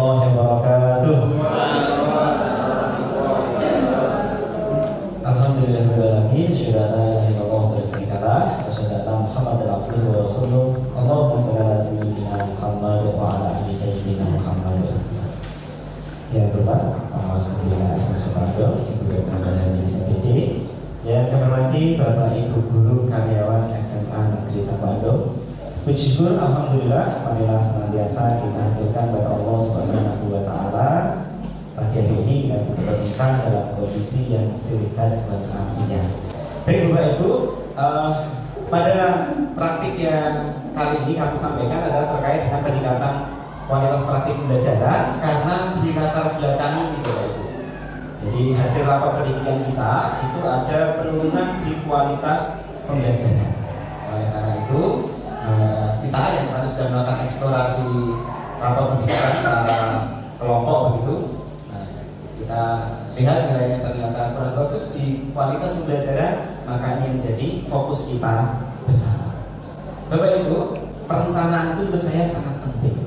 warahmatullahi wabarakatuh. Alhamdulillahirrahmanirrahim. Syukur la ilaha illallah wa syarikalah wa syahadatu Muhammadar abduhu wa rasuluh. Allahumma shalli ala sayyidina Muhammad wa ala ali sayyidina Muhammad. Ya Bapak, Alhamdulillah Assalamualaikum Ibu dan Bapak di SPD. Yang kami hormati Bapak Ibu guru karyawan SMA Negeri Sabandung. Puji syukur Alhamdulillah marilah senantiasa kita haturkan kepada Allah Subhanahu wa taala. Pagi hari ini kita dipertemukan dalam kondisi yang silihkan berartinya. Baik Bapak Ibu, pada praktik yang kali ini kami sampaikan adalah terkait dengan peningkatan kualitas praktik pembelajaran karena di latar belakangi itu Bapak Ibu. Jadi hasil rapat pendidikan kita itu ada penurunan di kualitas pembelajaran. Oleh karena itu kita yang tadi sudah melakukan eksplorasi rapat pendidikan secara kelompok begitu, kita lihat nilainya ternyata kurang bagus di kualitas pembelajaran, maka ini menjadi fokus kita bersama. Bapak Ibu, perencanaan itu menurut saya sangat penting,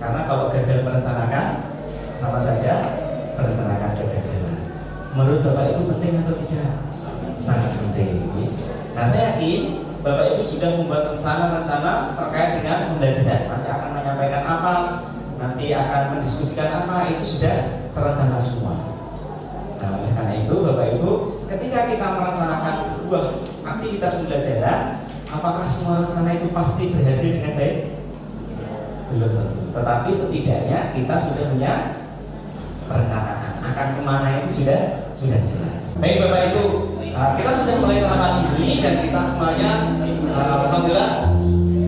karena kalau gagal merencanakan sama saja merencanakan kegagalan. Menurut Bapak Ibu penting atau tidak? Sangat penting. Nah saya yakin Bapak Ibu sudah membuat rencana-rencana terkait dengan pembelajaran. Nanti akan menyampaikan apa, nanti akan mendiskusikan apa, itu sudah terencana semua. Nah, oleh karena itu Bapak Ibu, ketika kita merencanakan sebuah aktivitas pembelajaran, apakah semua rencana itu pasti berhasil dengan baik? Belum tentu. Tetapi setidaknya kita sudah punya perencanaan akan kemana itu sudah jelas. Baik Bapak Ibu, kita sudah mulai tahapan ini dan kita semuanya alhamdulillah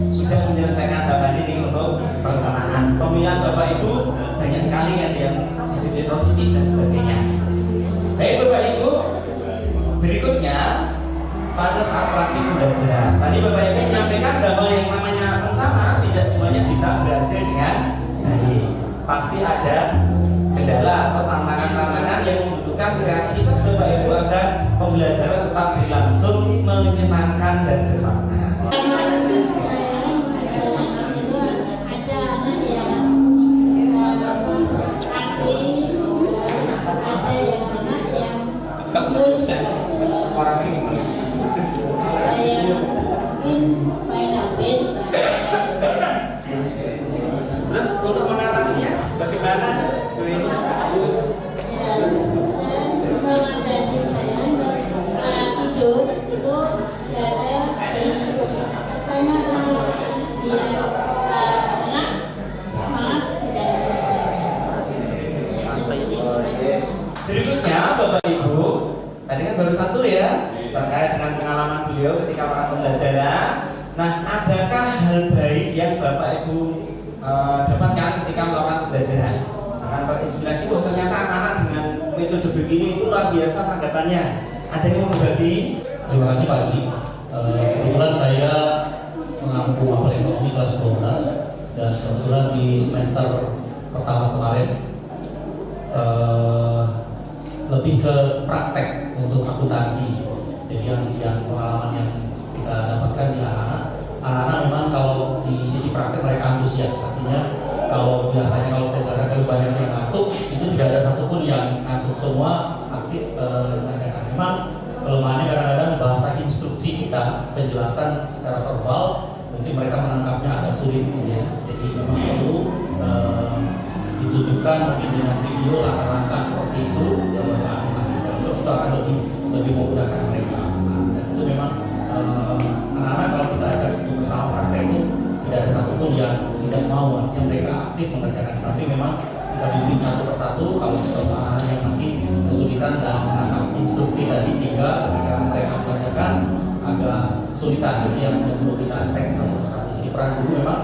sudah menyelesaikan tahapan ini untuk perencanaan. Pemilihan Bapak Ibu banyak sekali kan yang positif dan sebagainya. Baik Bapak Ibu, berikutnya pada saat praktik pembelajaran tadi Bapak Ibu menyampaikan bahwa yang namanya rencana tidak semuanya bisa berhasil dengan baik. Pasti ada kendala atau tantangan-tantangan yang membutuhkan kreativitas Bapak Ibu agar pembelajaran tetap berlangsung menyenangkan dan bermakna. Terus untuk mengatasinya bagaimana? Mengatasi saya tidur itu karena dia anak semangat tidak belajar. Berikutnya Bapak Ibu, tadi kan baru satu ya terkait dengan pengalaman beliau ketika melakukan pembelajaran. Nah, adakah hal baik yang Bapak Ibu dapatkan ketika melakukan pembelajaran? Akan terinspirasi, oh ternyata anak-anak dengan metode begini itu luar biasa tanggapannya. Ada yang mau berbagi? Terima kasih Pak Adi. Kebetulan saya mengampu mapel ekonomi kelas 12 dan kebetulan di semester pertama kemarin lebih ke praktek untuk akuntansi. Jadi yang pengalaman yang kita dapatkan di anak-anak memang kalau di sisi praktek mereka antusias. Artinya kalau biasanya kalau pelajaran banyak yang ngantuk, itu tidak ada satupun yang ngantuk, semua aktif mengerjakan. Memang kelemahannya kadang-kadang bahasa instruksi kita, penjelasan secara verbal mungkin mereka menangkapnya agak sulit ya. Jadi memang perlu ditujukan mungkin dengan video langkah-langkah seperti itu, animasi seperti itu akan lebih memudahkan mereka. Dan itu memang anak-anak kalau kita ajak bersama praktek itu tidak ada satupun yang tidak mau, artinya mereka aktif mengerjakan. Tapi memang kita bimbing satu persatu kalau anak-anak yang masih kesulitan dalam menangkap instruksi tadi, sehingga ketika mereka mengerjakan agak kesulitan. Jadi yang perlu kita cek satu persatu. Jadi peran guru memang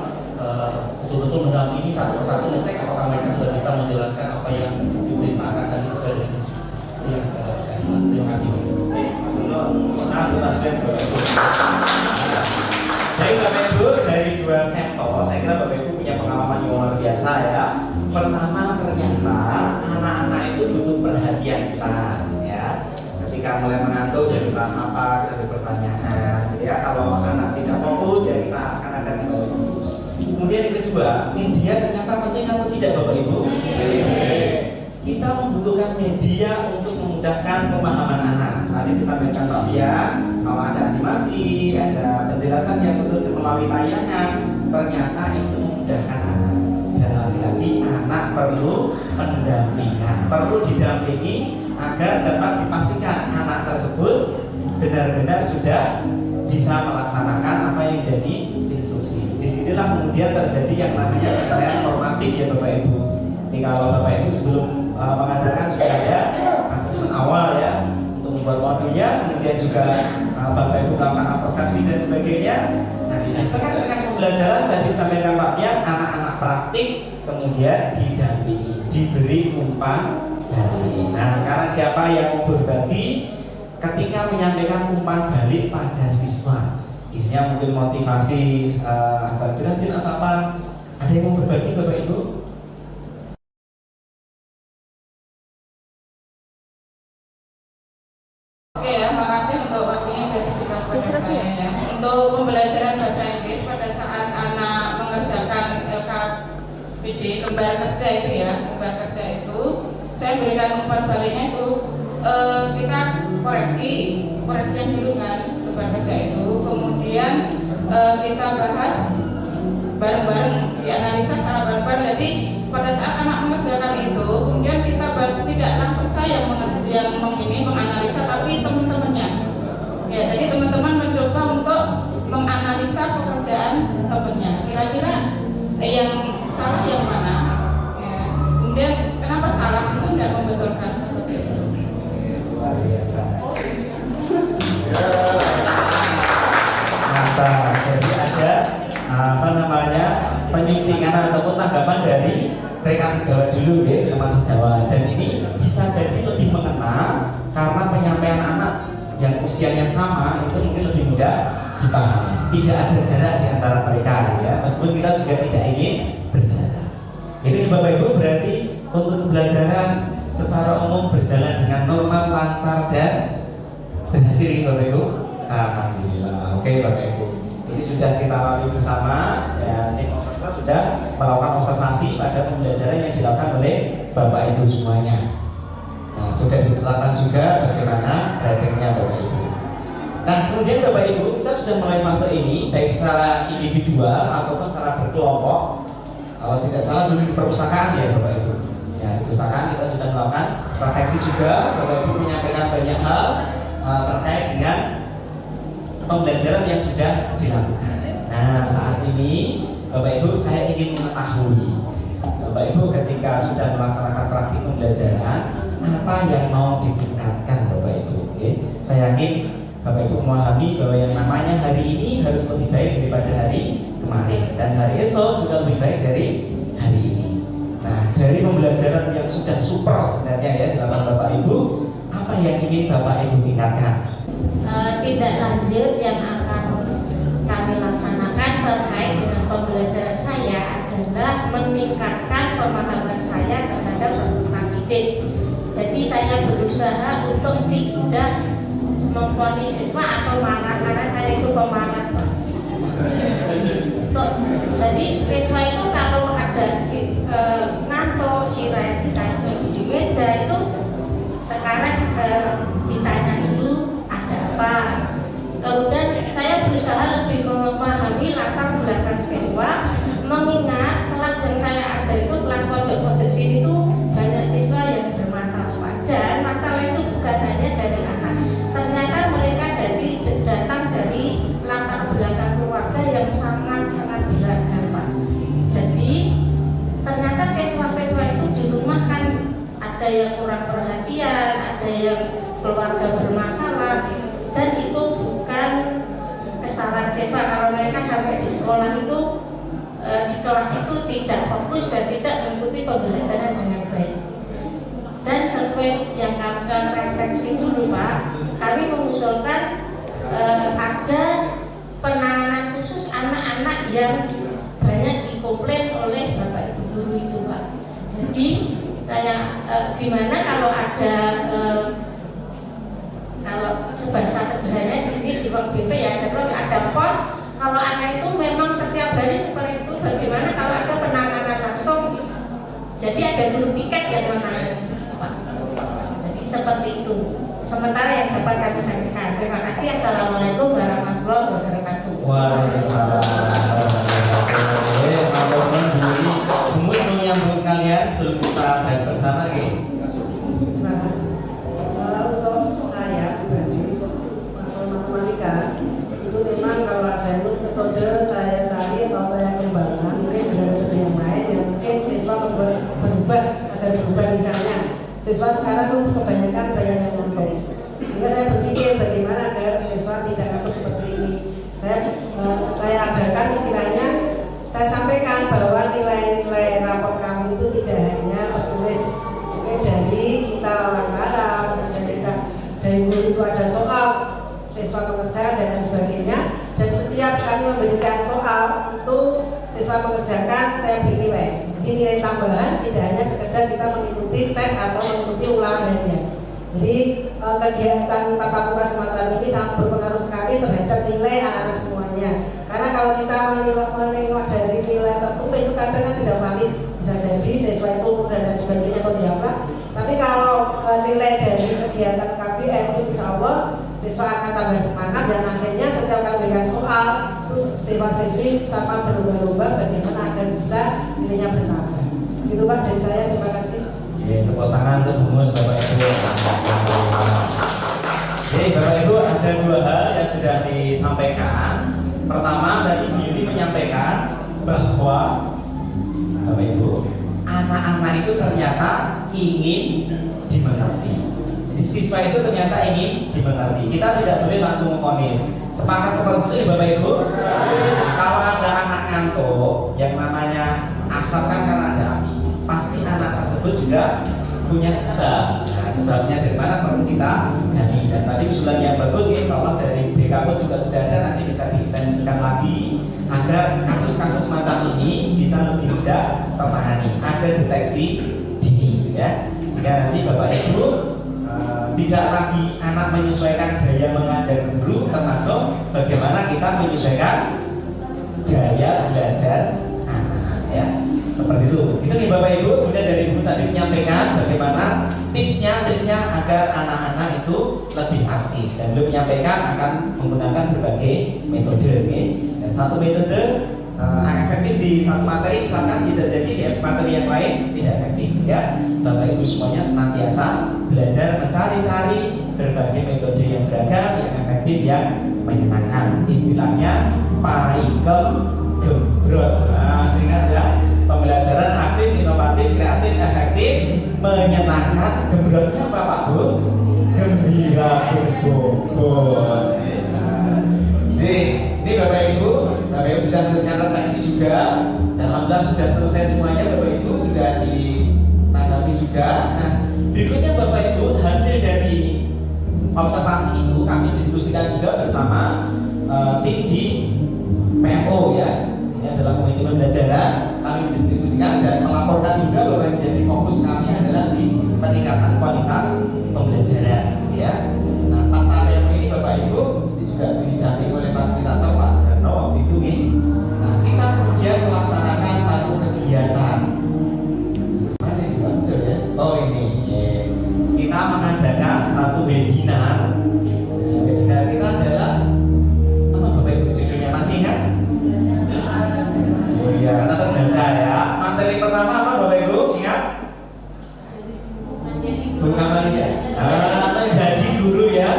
betul-betul mendampingi satu persatu, ngecek apakah mereka sudah bisa menjalankan apa yang diperintahkan tadi sesuai dengan yang saya jelas. Terima kasih. Baik Bapak Ibu, dari dua sampel saya kira Bapak Ibu punya pengalaman yang luar biasa ya. Pertama, ternyata anak-anak itu butuh perhatian kita ya. Ketika mulai mengantuk ya kita sapa, kita bertanya. Ya kalau anak tidak fokus ya kita akan fokus. Kemudian yang kedua, media ternyata penting atau tidak Bapak Ibu? Kita membutuhkan media untuk memudahkan pemahaman anak. Tadi disampaikan Pak Fian, kalau ada animasi, ada penjelasan yang melalui tayangan, ternyata itu memudahkan anak. Dan lagi-lagi anak perlu pendampingan, perlu didampingi agar dapat dipastikan anak tersebut benar-benar sudah bisa melaksanakan apa yang jadi instruksi. Disinilah kemudian terjadi yang namanya penilaian normatif ya Bapak Ibu. Ini kalau Bapak Ibu sebelum mengajarkan sudah ada asesmen awal ya untuk membuat modulnya, kemudian juga Bapak Ibu melakukan persepsi dan sebagainya. Nah, itu kan dengan pembelajaran tadi disampaikan Pak Pian, anak-anak praktik kemudian didampingi, diberi umpan balik. Nah, sekarang siapa yang mau berbagi ketika menyampaikan umpan balik pada siswa? Isinya mungkin motivasi agar berhasil atau apa? Ada yang mau berbagi Bapak Ibu? Oke ya, makasih untuk waktunya berikan kepada saya ya. Untuk pembelajaran bahasa Inggris pada saat anak mengerjakan LKPD lembar kerja itu ya, lembar kerja itu saya berikan umpan baliknya itu kita koreksinya dulu kan lembar kerja itu, kemudian kita bahas bareng-bareng, dianalisa secara bareng-bareng. Jadi pada saat anak mengerjakan itu, kemudian kita bahas, tidak langsung saya yang menganalisa, tapi teman-temannya. Ya, jadi teman-teman mencoba untuk menganalisa pekerjaan temannya. Kira-kira yang salah yang mana? Ya. Kemudian kenapa salah? Bisa nggak membetulkan seperti itu? Luar biasa. Mantap. Jadi ada penyuntingan ataupun tanggapan dari rekan sejawat dulu ya, teman sejawat. Dan ini bisa jadi lebih mengena karena penyampaian anak yang usianya sama itu mungkin lebih mudah dipahami. Tidak ada jarak di antara mereka ya, meskipun kita juga tidak ingin berjarak. Ini Bapak Ibu berarti untuk pembelajaran secara umum berjalan dengan normal, lancar dan berhasil ini Bapak Ibu. Alhamdulillah. Oke Bapak Ibu, ini sudah kita lalui bersama dan tim observer sudah melakukan observasi pada pembelajaran yang dilakukan oleh Bapak Ibu semuanya. Nah, sudah ditetapkan juga bagaimana gradingnya Bapak Ibu. Nah, kemudian Bapak Ibu, kita sudah mulai masuk ini baik secara individual ataupun secara berkelompok. Kalau tidak salah dulu di perpustakaan ya Bapak Ibu. Ya, di perpustakaan kita sudah melakukan refleksi juga. Bapak Ibu menyampaikan banyak hal terkait dengan pembelajaran yang sudah dilakukan. Nah, saat ini Bapak Ibu saya ingin mengetahui Bapak Ibu ketika sudah melaksanakan praktik pembelajaran apa yang mau ditingkatkan Bapak Ibu. Oke, saya yakin Bapak Ibu memahami bahwa yang namanya hari ini harus lebih baik daripada hari kemarin dan hari esok juga lebih baik dari hari ini. Nah, dari pembelajaran yang sudah super sebenarnya ya dilakukan Bapak Ibu, apa yang ingin Bapak Ibu tingkatkan? Tindak lanjut yang akan kami laksanakan terkait dengan pembelajaran saya adalah meningkatkan pemahaman saya terhadap peserta didik. Jadi saya berusaha untuk tidak memvonis siswa atau marah karena saya itu pemarah. Jadi siswa itu kalau ada ngantuk, sirah ditaruh di meja itu sekarang ditanya dulu ada apa. Kemudian saya berusaha lebih memahami latar belakang siswa, mengingat kelas yang saya ajar itu kelas pojok-pojok sini itu banyak siswa yang bermasalah. Dan masalah itu bukan hanya dari anak, ternyata mereka datang dari latar belakang keluarga yang sangat-sangat beragam Pak. Jadi ternyata siswa-siswa itu di rumah kan ada yang kurang perhatian, ada yang keluarga bermasalah, dan itu bukan kesalahan siswa kalau mereka sampai di sekolah itu di kelas itu tidak fokus dan tidak mengikuti pembelajaran dengan baik. Dan sesuai yang kami refleksi dulu Pak, kami mengusulkan ada penanganan khusus anak-anak yang banyak dikomplain oleh Bapak Ibu guru itu Pak. Jadi saya gimana kalau ada kalau sebahasa sederhananya di BP ya ada pos, kalau anak itu memang setiap hari seperti itu, bagaimana kalau ada penanganan langsung? Jadi ada guru piket yang menangani, Pak. Jadi seperti itu. Sementara yang dapat kami sampaikan. Terima kasih. Assalamualaikum warahmatullahi wabarakatuh. Waalaikumsalam warahmatullahi wabarakatuh. Humus mau nyambung sekalian sebelum kita bahas bersama ya. Terima kasih. Untuk saya pribadi, matematika itu memang kalau ada metode saya cari atau saya kembangkan, mungkin ada metode yang lain yang mungkin siswa berubah agar berubah. Misalnya siswa sekarang itu kebanyakan banyak yang ngantuk, sehingga saya berpikir bagaimana agar siswa tidak ngantuk seperti ini. Saya adakan istilahnya, saya sampaikan bahwa nilai-nilai rapor kamu itu tidak hanya tertulis, mungkin dari kita wawancara, dari guru itu ada soal, siswa mengerjakan dan lain sebagainya. Dan setiap kami memberikan soal itu siswa mengerjakan, saya beri nilai. Jadi nilai tambahan tidak hanya sekedar kita mengikuti tes atau mengikuti ulangannya. Jadi kegiatan tatap muka semacam ini sangat berpengaruh sekali terhadap nilai anak-anak semuanya. Karena kalau kita menengok dari nilai tertulis itu kadang kan tidak valid. Bisa jadi siswa itu mudah dan sebagainya atau dianggap. Tapi kalau nilai dari kegiatan KBM itu insya Allah siswa akan tambah semangat dan akhirnya setiap kali berikan soal terus siswa-siswi sama berubah-ubah bagaimana agar bisa nilainya bertambah. Itu Pak dari saya, terima kasih. Ya, tepuk tangan untuk Humus Bapak Ibu. Jadi Bapak Ibu ada dua hal yang sudah disampaikan. Pertama tadi Billy menyampaikan bahwa Bapak Ibu, anak-anak itu ternyata ingin dimengerti. Jadi siswa itu ternyata ingin dimengerti. Kita tidak boleh langsung memvonis. Sepakat seperti itu Bapak Ibu. Kalau ada anak ngantuk yang namanya asap kan karena ada api, pasti anak tersebut juga punya sebab. Nah, sebabnya dari mana perlu kita gali. Dan tadi usulan yang bagus, insya Allah dari BKP juga sudah ada, nanti bisa diintensikan lagi agar kasus-kasus macam ini bisa lebih mudah tertangani, ada deteksi dini ya. Sehingga nanti Bapak Ibu tidak lagi anak menyesuaikan gaya mengajar guru, termasuk bagaimana kita menyesuaikan gaya belajar anak ya. Seperti itu. Itu nih Bapak Ibu. Kemudian dari Ibu tadi menyampaikan bagaimana triknya agar anak-anak itu lebih aktif, dan beliau menyampaikan akan menggunakan berbagai metode. Dan satu metode efektif di satu materi, misalkan bisa jadi di materi yang lain tidak efektif. Ya, Bapak Ibu semuanya senantiasa belajar mencari-cari berbagai metode yang beragam, yang efektif, yang menyenangkan. Istilahnya parikem gembrot. Sehingga ada pembelajaran aktif, inovatif, kreatif, efektif, menyenangkan. Gembrotnya apa Pak Bu? Gembira berbobot. Jadi ini Bapak Ibu sudah menuliskan refleksi juga, dan alhamdulillah sudah selesai semuanya. Bapak Ibu sudah ditanggapi juga. Nah, berikutnya Bapak Ibu, hasil dari observasi itu kami diskusikan juga bersama tim di PMO ya. Ini adalah komite pembelajaran. Kami diskusikan dan melaporkan juga bahwa yang menjadi fokus kami adalah di peningkatan kualitas pembelajaran gitu ya. Nah, pas PMO ini Bapak Ibu ini juga didampingi oleh fasilitator Pak Darno waktu itu nih. Nah, kita kemudian melaksanakan satu kegiatan. Mana ini muncul ya? Oh ini. Kita mengadakan satu webinar. Webinar kita adalah apa Bapak Ibu judulnya masih ingat? Oh iya, kita terbaca ya. Materi pertama apa Bapak Ibu? Ingat? Bukan lagi ya. Menjadi guru ya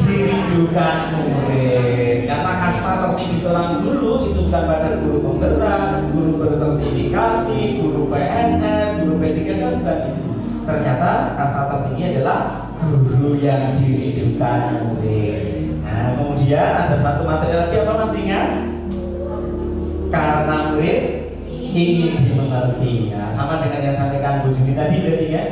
dirindukan murid. Kata kasta tertinggi seorang guru itu bukan pada guru penggerak, guru bersertifikasi, guru PNS, guru P3 kan bukan itu. Ternyata kasta tertinggi adalah guru yang dirindukan murid. Nah, kemudian ada satu materi lagi apa masih ingat? Karena murid ingin dimengerti. Nah, sama dengan yang sampaikan Bu Juni tadi berarti ya.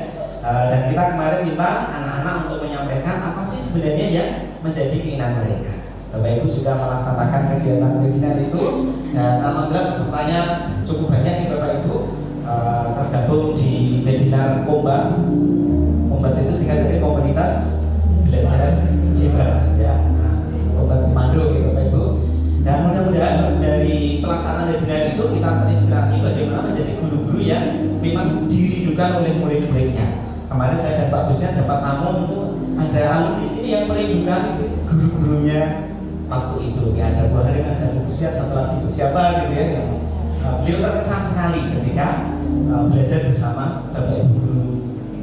Dan kita kemarin minta anak-anak untuk menyampaikan apa sih sebenarnya yang menjadi keinginan mereka. Bapak Ibu juga melaksanakan kegiatan webinar itu, dan alhamdulillah pesertanya cukup banyak nih Bapak Ibu. Tergabung di webinar Kombat. Kombat itu singkat dari komunitas belajar hebat ya. Kombat Semando ya Bapak Ibu. Dan mudah-mudahan kita terinspirasi bagaimana menjadi guru-guru yang memang dirindukan oleh murid-muridnya. Kemarin saya dan Pak Busnya dapat tamu itu ada alumni sini yang merindukan guru-gurunya waktu itu. Ya, ada Bu Harim, ada Bu Busnya, satu lagi Bu siapa gitu ya. Yang, beliau terkesan sekali ketika belajar bersama Bapak Ibu guru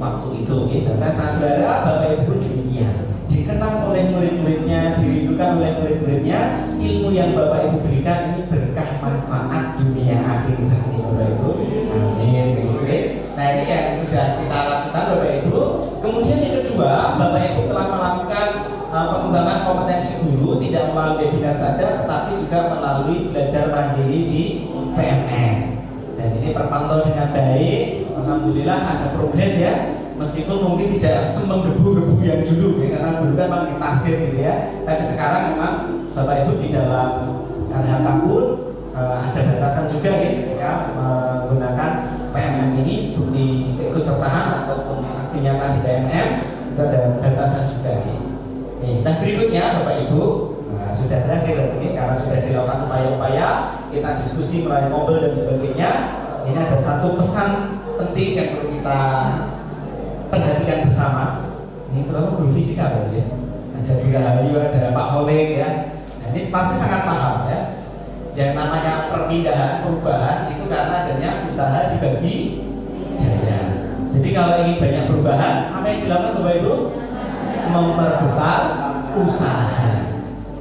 waktu itu. Dan saya sangat berharap Bapak Ibu demikian, dikenang oleh murid-muridnya, dirindukan oleh murid-muridnya. Ilmu yang Bapak Ibu berikan ini berkah manfaat dunia akhirat ini Bapak Ibu. Amin. Nah, ini yang sudah kita lakukan Bapak Ibu. Kemudian yang kedua, Bapak Ibu telah melakukan pengembangan kompetensi guru tidak melalui webinar saja, tetapi juga melalui belajar mandiri di PMN. Dan ini terpantau dengan baik. Alhamdulillah ada progres ya. Meskipun mungkin tidak semenggebu-gebu yang dulu ya, karena dulu kan memang ditarget gitu ya. Tapi sekarang memang Bapak Ibu di dalam tahun ada batasan juga ya, ketika menggunakan PMM ini seperti keikutsertaan ataupun aksi nyata di PMM itu ada batasan juga ya. Nah berikutnya Bapak Ibu sudah berakhir ini karena sudah dilakukan upaya-upaya, kita diskusi melalui mobil dan sebagainya. Ini ada satu pesan penting yang perlu kita perhatikan bersama. Ini terutama guru fisika ya. Ada Bu Rahayu, ada Pak Holik ya. Nah, ini pasti sangat paham ya. Yang namanya perpindahan, perubahan itu karena adanya usaha dibagi gaya. Jadi kalau ingin banyak perubahan, apa yang dilakukan Bapak Ibu? Memperbesar usaha,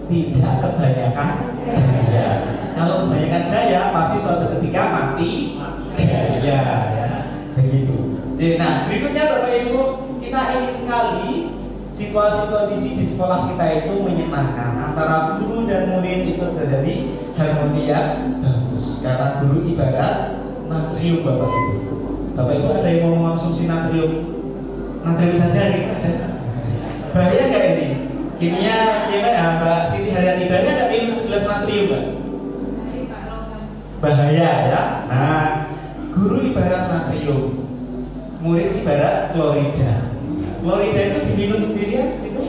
tidak kebanyakan gaya. Kalau kebanyakan gaya, pasti suatu ketika mati gaya ya. Begitu. Nah, berikutnya Bapak Ibu, kita ingin sekali situasi kondisi di sekolah kita itu menyenangkan, antara guru dan murid itu terjadi harmoni yang bagus. Karena guru ibarat natrium Bapak Ibu. Bapak Ibu ada yang mau mengonsumsi natrium saja gitu ada. Bahaya nggak ini? Kimia Mbak Siti Haryati, bahaya nggak minum segelas natrium Mbak? Bahaya ya. Nah, guru ibarat natrium, murid ibarat klorida. Klorida itu diminum sendirian itu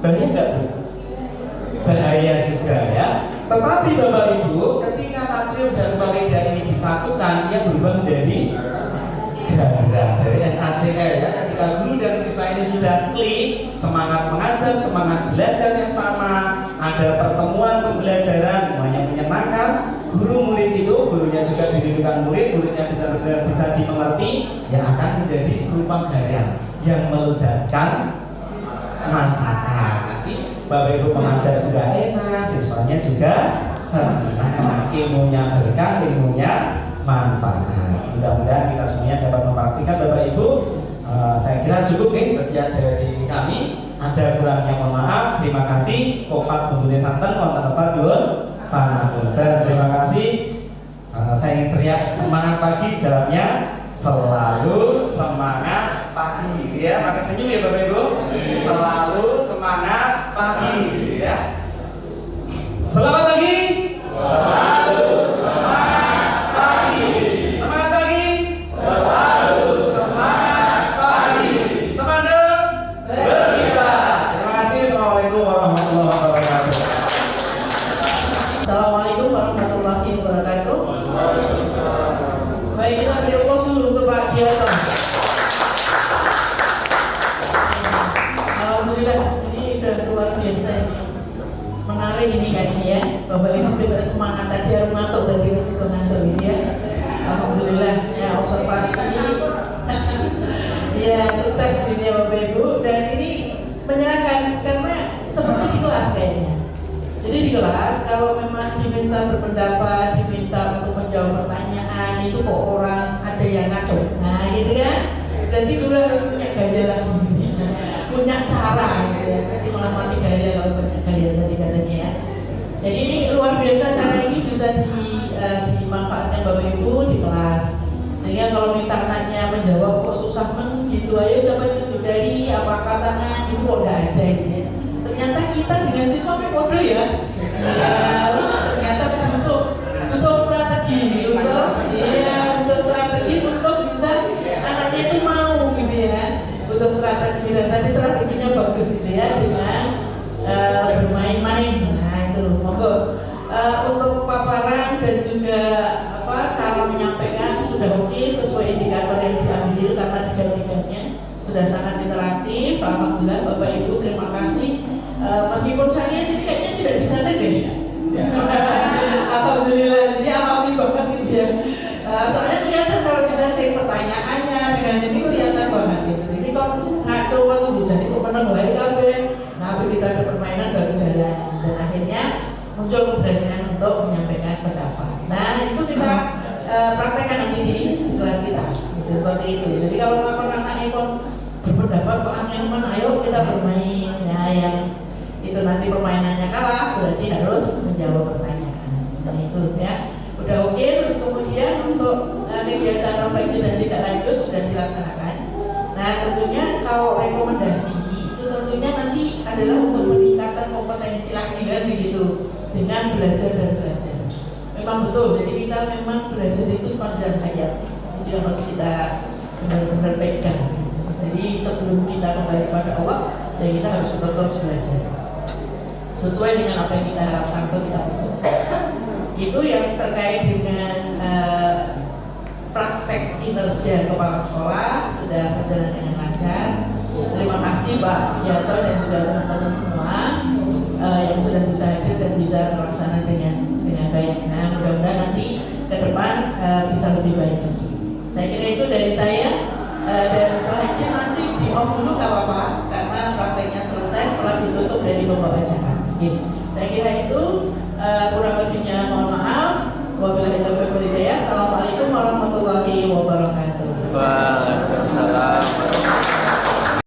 bahaya nggak Bu? Bahaya juga ya. Tetapi Bapak Ibu, ketika natrium dan klorida ini disatukan, dia berubah menjadi garam dari NaCl ya. Ketika guru dan siswa ini sudah klik, semangat mengajar, semangat belajar yang sama, ada pertemuan pembelajaran, semuanya menyenangkan. Guru murid itu, gurunya juga dirindukan murid, muridnya bisa dimengerti, yang akan menjadi serupa garam yang melezatkan masakan. Nanti Bapak Ibu pengajar juga enak, siswanya juga senang, ilmunya berkah, ilmunya manfaat. Mudah-mudahan kita semuanya dapat mempraktikkan Bapak Ibu. Saya kira cukup sekian dari kami. Ada kurangnya mohon maaf. Terima kasih. Kopat Bumbu Santen wonten apa dun pangapunten. Terima kasih. Saya ingin teriak semangat pagi, jawabnya selalu semangat pagi ya. Pakai senyum ya Bapak Ibu. Selalu semangat pagi ya. Selamat pagi. Selalu semangat pagi. Semangat pagi. Selalu semangat pagi. Semangat berkibar. Terima kasih. Assalamualaikum warahmatullahi wabarakatuh. Assalamualaikum warahmatullahi wabarakatuh. Baik, kita beri aplaus dulu untuk Pak Gioto. Alhamdulillah, ini udah luar biasa ini. Menarik ini kayaknya ya. Bapak Ibu juga semangat tadi harus ngantuk dari situ ngantuk gitu ya. Alhamdulillah ya, observasi. Ya, sukses ini ya Bapak Ibu. Dan ini menyenangkan karena seperti di kelas kayaknya. Jadi di kelas kalau memang diminta berpendapat, diminta untuk menjawab pertanyaan, itu kok orang ada yang ngaco. Nah gitu kan. Berarti dulu harus punya gaya lagi, punya cara gitu ya. Nanti malah mati gaya kalau punya gaya tadi katanya ya. Jadi ini luar biasa, cara ini bisa dimanfaatkan Bapak Ibu di kelas. Sehingga kalau minta anaknya menjawab kok susah gitu, ayo siapa itu dari apa katanya itu kok nggak ada gitu ya. Ternyata kita dengan siswa kode ya. Ternyata untuk strategi untuk strategi untuk bisa anaknya itu mau gitu ya. Untuk strategi, dan tadi strateginya bagus gitu ya, dengan bermain-main. Nah itu monggo untuk paparan dan juga sudah oke sesuai indikator yang diambil karena tiga-tiganya sudah sangat interaktif. Alhamdulillah Bapak Ibu, terima kasih. Meskipun saya lihat ini kayaknya tidak bisa deh. Alhamdulillah, ini alami banget gitu ya. Soalnya kelihatan kalau kita cek pertanyaannya dengan ini kelihatan banget gitu. Ini kok ngaco waktu bisa nih pemenang hari kabeh. Nah, begitu ada permainan baru jalan dan akhirnya muncul keberanian untuk menyampaikan pendapat. Nah, itu kita praktekkan nanti di kelas kita. Gitu, seperti itu. Jadi kalau anak-anak ikut berpendapat kok angin, ayo kita bermain. Ya, yang itu nanti permainannya kalah berarti harus menjawab pertanyaan. Nah, itu ya. Udah oke, terus kemudian untuk kegiatan refleksi dan tidak lanjut sudah dilaksanakan. Nah, tentunya kalau rekomendasi itu tentunya nanti adalah untuk meningkatkan kompetensi lagi kan begitu dengan belajar dan belajar. Memang betul, jadi kita memang belajar itu sepanjang hayat. Itu yang harus kita benar-benar pegang. Jadi sebelum kita kembali kepada Allah, ya kita harus terus belajar sesuai dengan apa yang kita harapkan untuk kita butuh. Itu yang terkait dengan praktek kinerja kepala sekolah sudah berjalan dengan lancar. Terima kasih Pak Jato dan juga teman-teman semua yang sudah bisa hadir dan bisa terlaksana dengan baik. Nah, mudah-mudahan nanti ke depan bisa lebih baik lagi. Saya kira itu dari saya. Dan selanjutnya nanti di off dulu gak apa-apa karena prakteknya selesai setelah ditutup dari pembawa acara. Gitu. Saya kira itu kurang lebihnya mohon maaf. Wabillahi taufiq wal hidayah. Assalamualaikum warahmatullahi wabarakatuh. Waalaikumsalam.